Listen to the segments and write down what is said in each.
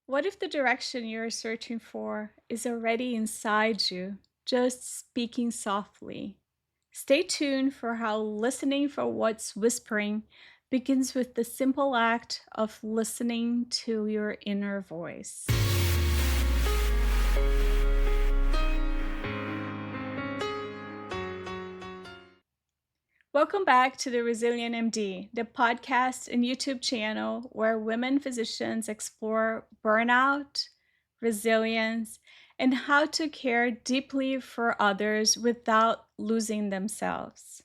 What if the direction you're searching for is already inside you, just speaking softly? Stay tuned for how listening for what's whispering begins with the simple act of listening to your inner voice. Welcome back to the Resilient MD, the podcast and YouTube channel where women physicians explore burnout, resilience, and how to care deeply for others without losing themselves.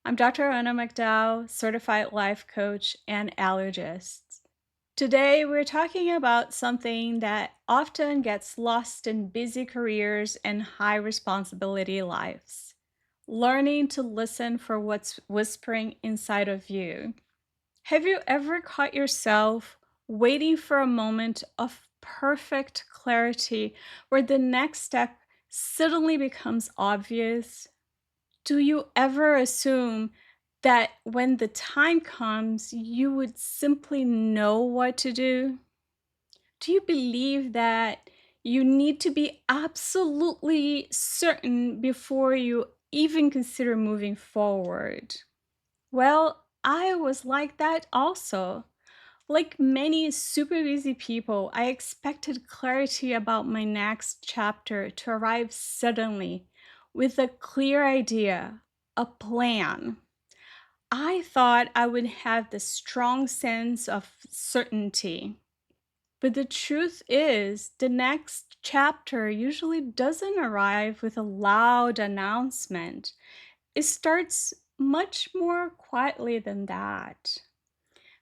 I'm Dr. Anna McDowell, certified life coach and allergist. Today, we're talking about something that often gets lost in busy careers and high responsibility lives: learning to listen for what's whispering inside of you. Have you ever caught yourself waiting for a moment of perfect clarity where the next step suddenly becomes obvious? Do you ever assume that when the time comes, you would simply know what to do? Do you believe that you need to be absolutely certain before you even consider moving forward? Well, I was like that also. Like many super busy people, I expected clarity about my next chapter to arrive suddenly with a clear idea, a plan. I thought I would have this strong sense of certainty. But the truth is, the next chapter usually doesn't arrive with a loud announcement. It starts much more quietly than that.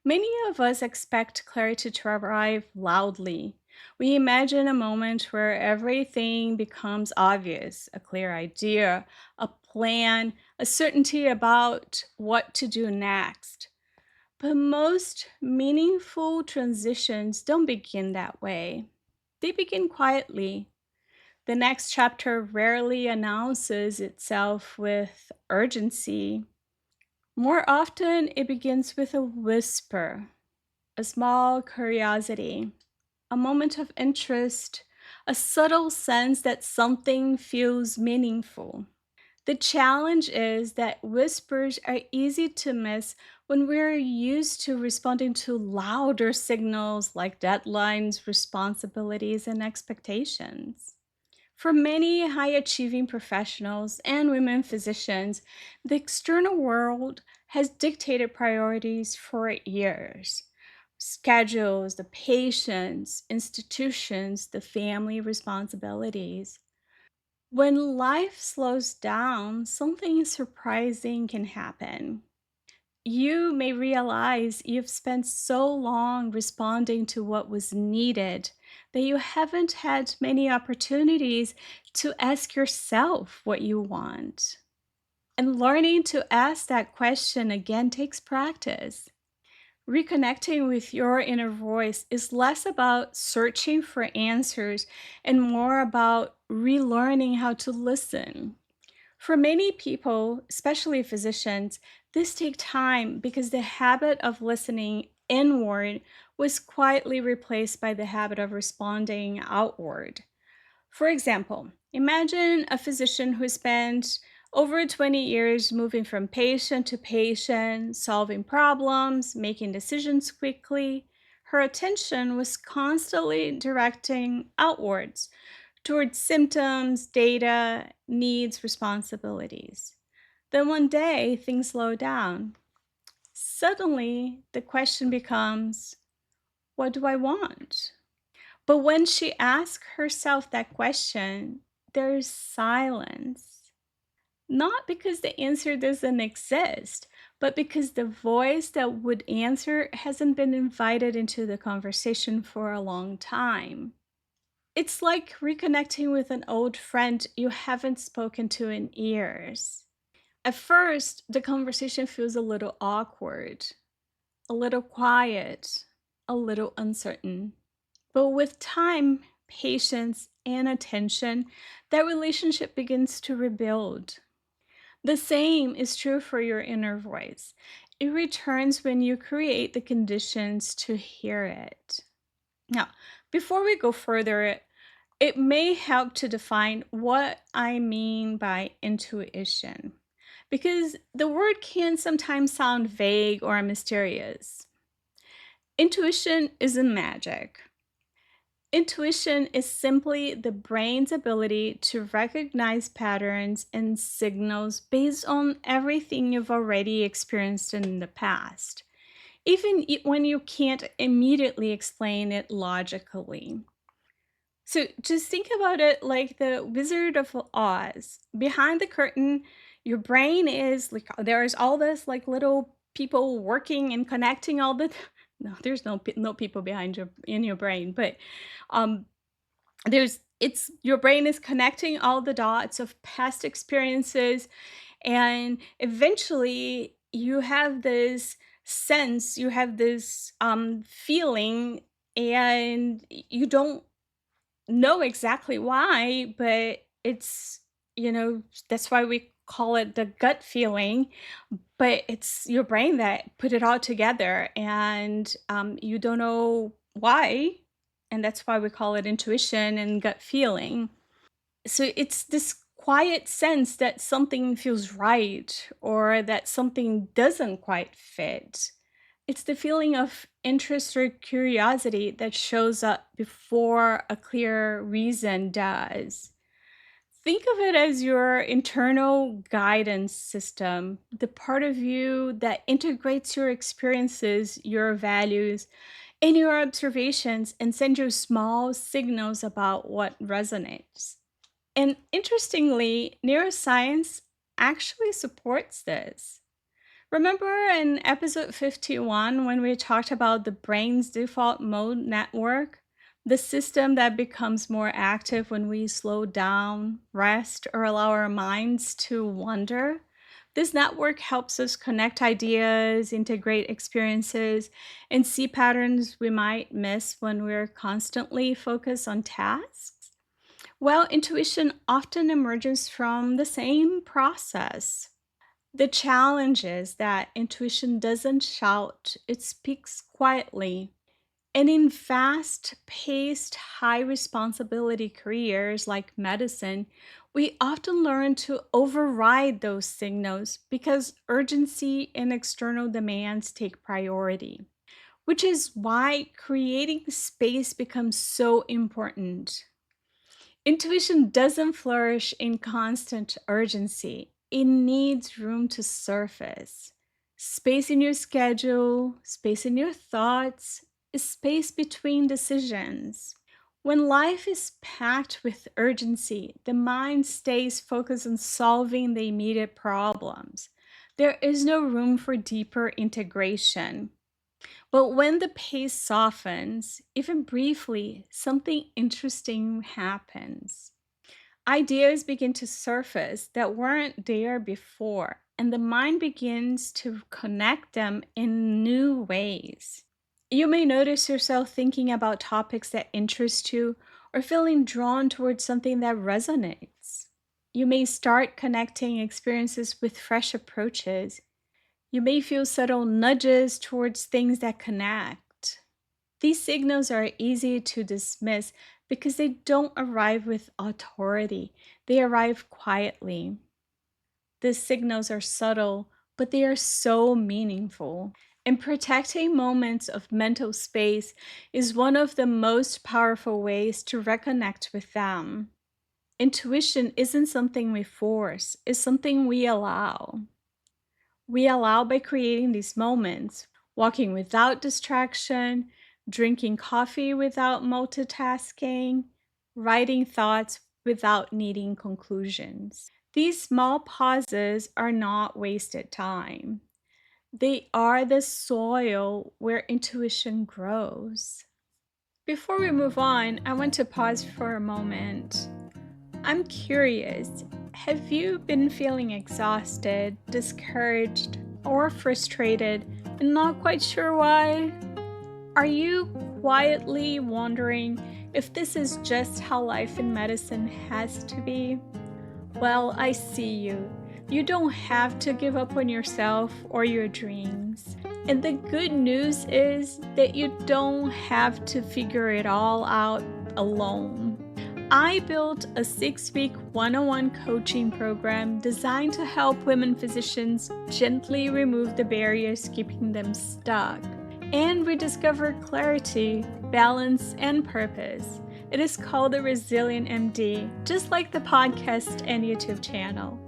Many of us expect clarity to arrive loudly. We imagine a moment where everything becomes obvious: a clear idea, a plan, a certainty about what to do next. But most meaningful transitions don't begin that way. They begin quietly. The next chapter rarely announces itself with urgency. More often, it begins with a whisper, a small curiosity, a moment of interest, a subtle sense that something feels meaningful. The challenge is that whispers are easy to miss when we're used to responding to louder signals like deadlines, responsibilities, and expectations. For many high achieving professionals and women physicians, the external world has dictated priorities for years: schedules, the patients, institutions, the family responsibilities. When life slows down, something surprising can happen. You may realize you've spent so long responding to what was needed that you haven't had many opportunities to ask yourself what you want. And learning to ask that question again takes practice. Reconnecting with your inner voice is less about searching for answers and more about relearning how to listen. For many people, especially physicians, this takes time because the habit of listening inward was quietly replaced by the habit of responding outward. For example, imagine a physician who spent over 20 years moving from patient to patient, solving problems, making decisions quickly. Her attention was constantly directing outwards towards symptoms, data, needs, responsibilities. Then one day, things slow down. Suddenly, the question becomes, what do I want? But when she asks herself that question, there's silence. Not because the answer doesn't exist, but because the voice that would answer hasn't been invited into the conversation for a long time. It's like reconnecting with an old friend you haven't spoken to in years. At first, the conversation feels a little awkward, a little quiet, a little uncertain. But with time, patience, and attention, that relationship begins to rebuild. The same is true for your inner voice. It returns when you create the conditions to hear it. Now, Before we go further, it may help to define what I mean by intuition, because the word can sometimes sound vague or mysterious. Intuition isn't magic. Intuition is simply the brain's ability to recognize patterns and signals based on everything you've already experienced in the past, even when you can't immediately explain it logically. So just think about it like the Wizard of Oz. Behind the curtain, your brain is like there's all this like little people working and connecting all the no, there's no people behind your in your brain, but um there's it's your brain is connecting all the dots of past experiences, and eventually you have this sense, you have this feeling, and you don't know exactly why, but it's, you know, that's why we call it the gut feeling. But it's your brain that put it all together, and you don't know why. And that's why we call it intuition and gut feeling. So it's this quiet sense that something feels right or that something doesn't quite fit. It's the feeling of interest or curiosity that shows up before a clear reason does. Think of it as your internal guidance system, the part of you that integrates your experiences, your values, and your observations and sends you small signals about what resonates. And interestingly, neuroscience actually supports this. Remember in episode 51 when we talked about the brain's default mode network? The system that becomes more active when we slow down, rest, or allow our minds to wander. This network helps us connect ideas, integrate experiences, and see patterns we might miss when we're constantly focused on tasks. Well, intuition often emerges from the same process. The challenge is that intuition doesn't shout, it speaks quietly. And in fast paced, high responsibility careers like medicine, we often learn to override those signals because urgency and external demands take priority, which is why creating space becomes so important. Intuition doesn't flourish in constant urgency. It needs room to surface. Space in your schedule, space in your thoughts, space between decisions. When life is packed with urgency, the mind stays focused on solving the immediate problems. There is no room for deeper integration. But when the pace softens, even briefly, something interesting happens. Ideas begin to surface that weren't there before, and the mind begins to connect them in new ways. You may notice yourself thinking about topics that interest you or feeling drawn towards something that resonates. You may start connecting experiences with fresh approaches. You may feel subtle nudges towards things that connect. These signals are easy to dismiss because they don't arrive with authority, they arrive quietly. These signals are subtle, but they are so meaningful. And protecting moments of mental space is one of the most powerful ways to reconnect with them. Intuition isn't something we force, it's something we allow. We allow by creating these moments, walking without distraction, drinking coffee without multitasking, writing thoughts without needing conclusions. These small pauses are not wasted time. They are the soil where intuition grows. Before we move on, I want to pause for a moment. I'm curious, have you been feeling exhausted, discouraged, or frustrated and not quite sure why? Are you quietly wondering if this is just how life in medicine has to be? Well, I see you. You don't have to give up on yourself or your dreams. And the good news is that you don't have to figure it all out alone. I built a 6-week one-on-one coaching program designed to help women physicians gently remove the barriers keeping them stuck and rediscover clarity, balance, and purpose. It is called the Resilient MD, just like the podcast and YouTube channel.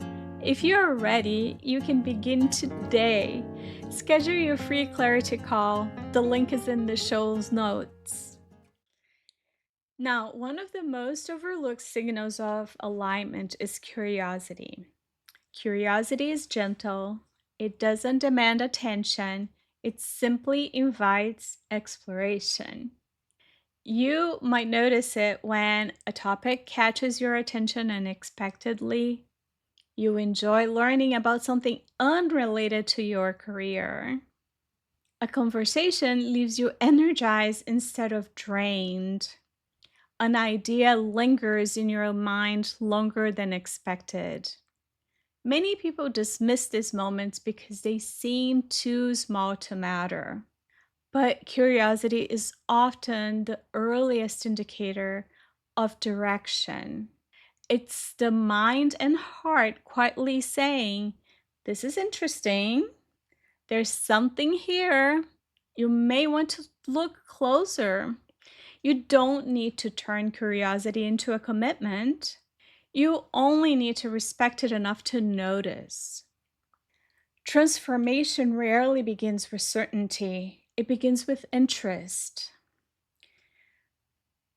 If you are ready, you can begin today. Schedule your free clarity call. The link is in the show's notes. Now, one of the most overlooked signals of alignment is curiosity. Curiosity is gentle, it doesn't demand attention, it simply invites exploration. You might notice it when a topic catches your attention unexpectedly. You enjoy learning about something unrelated to your career. A conversation leaves you energized instead of drained. An idea lingers in your mind longer than expected. Many people dismiss these moments because they seem too small to matter. But curiosity is often the earliest indicator of direction. It's the mind and heart quietly saying, "This is interesting. There's something here. You may want to look closer." You don't need to turn curiosity into a commitment. You only need to respect it enough to notice. Transformation rarely begins with certainty, it begins with interest.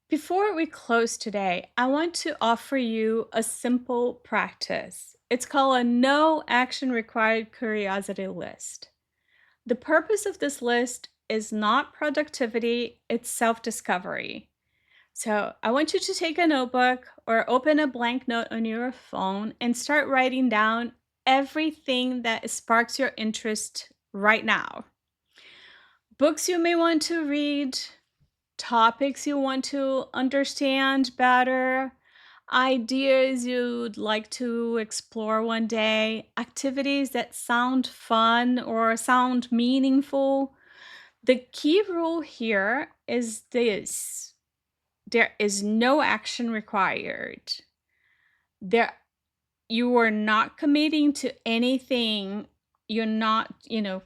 Before we close today, I want to offer you a simple practice. It's called a no action required curiosity list. The purpose of this list is not productivity, it's self discovery. So I want you to take a notebook or open a blank note on your phone and start writing down everything that sparks your interest right now. Books you may want to read, topics you want to understand better, ideas you'd like to explore one day, activities that sound fun or sound meaningful. The key rule here is this: there is no action required. There You are not committing to anything. You're not,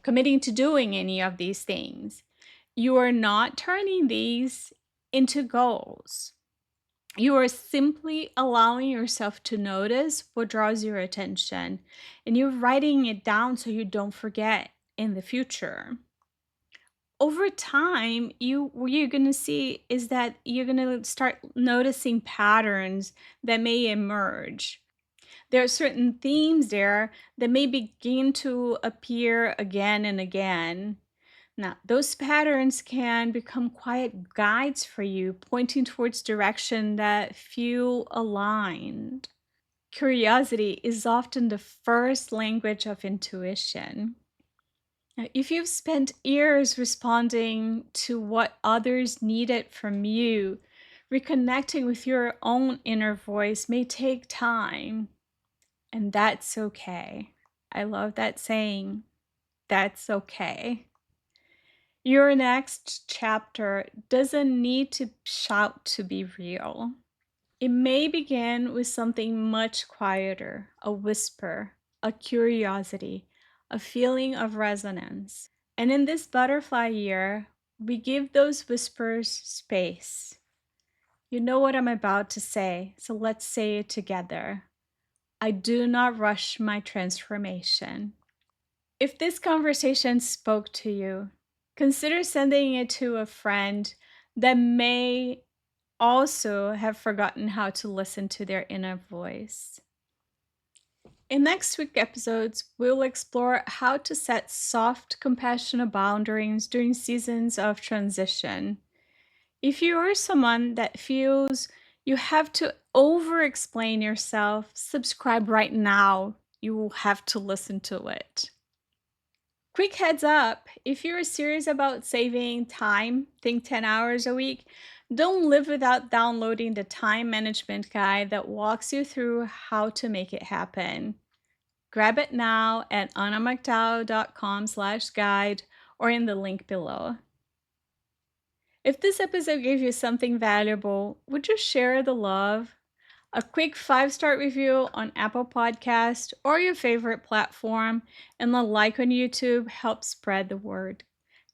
committing to doing any of these things. You are not turning these into goals. You are simply allowing yourself to notice what draws your attention, and you're writing it down so you don't forget in the future. Over time, what you're going to see is that you're going to start noticing patterns that may emerge. There are certain themes there that may begin to appear again and again. Now, those patterns can become quiet guides for you, pointing towards direction that feel aligned. Curiosity is often the first language of intuition. Now, if you've spent years responding to what others needed from you, reconnecting with your own inner voice may take time, and that's okay. I love that saying. That's okay. Your next chapter doesn't need to shout to be real. It may begin with something much quieter, a whisper, a curiosity, a feeling of resonance. And in this butterfly year, we give those whispers space. You know what I'm about to say, so let's say it together. I do not rush my transformation. If this conversation spoke to you, consider sending it to a friend that may also have forgotten how to listen to their inner voice. In next week's episodes, we'll explore how to set soft, compassionate boundaries during seasons of transition. If you are someone that feels you have to over explain yourself, subscribe right now. You will have to listen to it. Quick heads up, if you're serious about saving time, think 10 hours a week, don't live without downloading the time management guide that walks you through how to make it happen. Grab it now at annamcdowell.com/guide or in the link below. If this episode gave you something valuable, would you share the love? A quick 5-star review on Apple Podcast or your favorite platform, and a like on YouTube helps spread the word.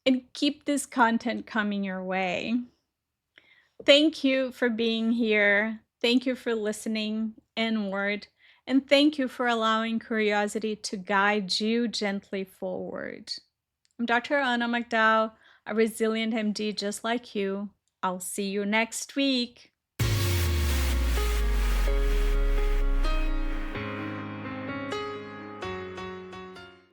And keep this content coming your way. Thank you for being here. Thank you for listening inward. And thank you for allowing curiosity to guide you gently forward. I'm Dr. Anna McDowell, a resilient MD just like you. I'll see you next week.